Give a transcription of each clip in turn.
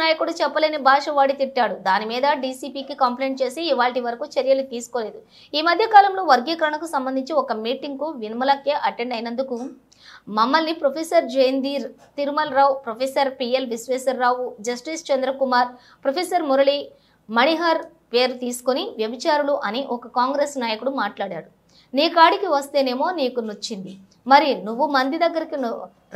నాయకుడు చెప్పలేని భాష వాడి తిట్టాడు. దాని మీద డీసీపీకి కంప్లైంట్ చేసి ఇవాల్టి వరకు చర్యలు తీసుకోలేదు. ఈ మధ్య కాలంలో వర్గీకరణకు సంబంధించి ఒక మీటింగ్ కు విమలకే అటెండ్ అయినందుకు మమ్మల్ని professor Jayadheer Tirumalarao, professor PL Visweswararao, justice Chandrakumar, professor Murali Manihar పేరు తీసుకొని వ్యభిచారులు అని ఒక కాంగ్రెస్ నాయకుడు మాట్లాడాడు. నీ కాడికి వస్తేనేమో నీకు నొచ్చింది, మరి నువ్వు మంది దగ్గరికి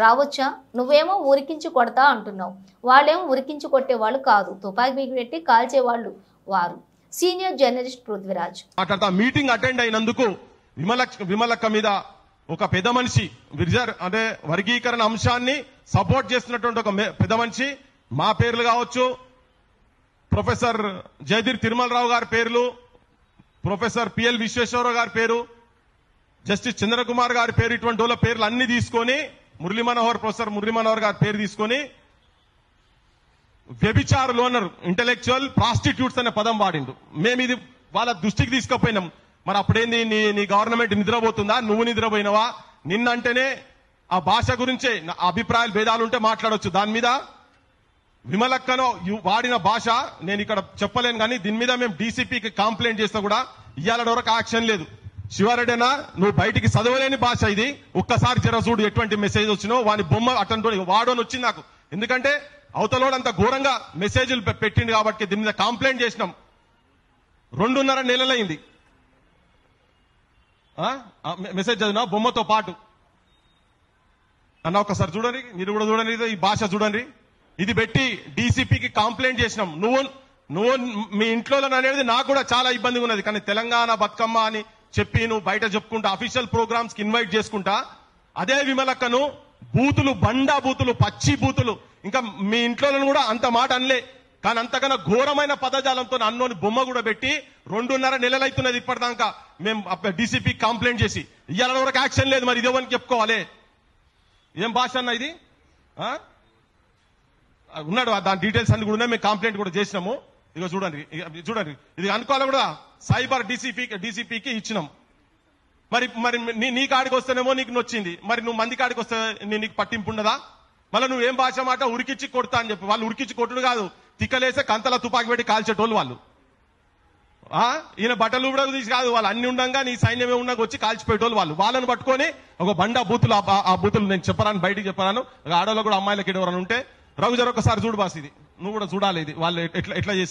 రావచ్చా? నువ్వేమో ఉరికించి కొడతా అంటున్నావు. వాళ్ళేమో ఉరికించి కొట్టేవాళ్ళు కాదు, తుపాకీ పెట్టి కాల్చేవాళ్ళు వారు. Senior journalist Prithviraj meeting attend అయినందుకు విమలక్క మీద ఒక పెద్ద మనిషి అంటే వర్గీకరణ అంశాన్ని సపోర్ట్ చేస్తున్నటువంటి ఒక పెద్ద మనిషి మా పేర్లు కావచ్చు, ప్రొఫెసర్ జయదీర్ తిరుమలరావు గారి పేర్లు, ప్రొఫెసర్ పిఎల్ విశ్వేశ్వరరావు గారి పేరు, జస్టిస్ చంద్రకుమార్ గారి పేరు, ఇటువంటి వాళ్ళ పేర్లు అన్ని తీసుకొని ప్రొఫెసర్ మురళీ మనోహర్ గారి పేరు తీసుకొని వ్యభిచారులు అన్నారు. ఇంటెలెక్చువల్ ప్రాస్టిట్యూట్స్ అనే పదం వాడిండు. మేము ఇది వాళ్ళ దృష్టికి తీసుకుపోయినాం. మరి అప్పుడేంది నీ గవర్నమెంట్ నిద్రపోతుందా? నువ్వు నిద్రపోయినవా? నిన్నంటేనే ఆ భాష గురించే అభిప్రాయాలు భేదాలు ఉంటే మాట్లాడొచ్చు. దాని మీద విమలక్కను వాడిన భాష నేను ఇక్కడ చెప్పలేను, కానీ దీని మీద మేము డీసీపీకి కంప్లైంట్ చేస్తా కూడా ఇవాళ వరకు యాక్షన్ లేదు. శివారెడ్డినా, నువ్వు బయటికి చదవలేని భాష ఇది. ఒక్కసారి జర చూడు ఎటువంటి మెసేజ్ వచ్చినో. వాని బొమ్మ అటెండ్ వాడోని వచ్చింది నాకు. ఎందుకంటే అవతలోడు అంత ఘోరంగా మెసేజ్లు పెట్టిండు కాబట్టి దీని మీద కంప్లైంట్ చేసినాం. 2.5 నెలలైంది. మెసేజ్ చదివినా బొమ్మతో పాటు అన్న ఒకసారి చూడండి, మీరు కూడా చూడండి, ఈ భాష చూడండి. ఇది పెట్టి డీసీపీకి కంప్లైంట్ చేసినాం. నువ్వు మీ ఇంట్లో అనేది నాకు కూడా చాలా ఇబ్బందిగా ఉన్నది. కానీ తెలంగాణ బతుకమ్మ అని చెప్పి నువ్వు బయట చెప్పుకుంటా అఫీషియల్ ప్రోగ్రామ్స్ కి ఇన్వైట్ చేసుకుంటా అదే విమలక్కను బూతులు, బండా బూతులు, పచ్చి బూతులు, ఇంకా మీ ఇంట్లో కూడా అంత మాట అనలే. కానీ అంతకన్నా ఘోరమైన పదజాలంతో అన్నోని బొమ్మ కూడా పెట్టి 2.5 నెలలైతున్నది ఇప్పటిదాకా మేము డీసీపీ కంప్లైంట్ చేసి. ఇవాళ వరకు యాక్షన్ లేదు. మరి ఇదేమని చెప్పుకోవాలి? ఏం భాష అన్న ఇది? ఉన్నాడు, దాని డీటెయిల్స్ అన్ని కూడా ఉన్నాయి. మేము కంప్లైంట్ కూడా చేసినాము. ఇక చూడండి, ఇది అనుకోవాలి కూడా సైబర్ డీసీపీకి ఇచ్చినాం. మరి నీ కాడికి వస్తేనేమో నీకు నొచ్చింది, మరి నువ్వు మంది కాడికి వస్తే నీకు పట్టింపు ఉండదా? మళ్ళీ నువ్వేం భాష మాట ఉరికిచ్చి కొడతా అని చెప్పి. వాళ్ళు ఉరికిచ్చి కొట్టుడు కాదు, తిక్కలేసే కంతల తుపాకి పెట్టి కాల్చేటోళ్ళు వాళ్ళు. ఈయన బట్టలు కూడా తీసి కాదు, వాళ్ళు అన్ని ఉండగా నీ సైన్యమే ఉండగా వచ్చి కాల్చిపోయేటోళ్ళు వాళ్ళు. వాళ్ళని పట్టుకొని ఒక బండా బూతులు, ఆ బూతులు నేను చెప్పరాను, బయటికి చెప్పరాను. ఆడవాళ్ళు కూడా అమ్మాయిలకి ఎవరైనా ఉంటే రఘు ఒకసారి చూడు బాస్, ఇది నువ్వు కూడా చూడాలి. ఇది వాళ్ళు ఎట్లా చేసి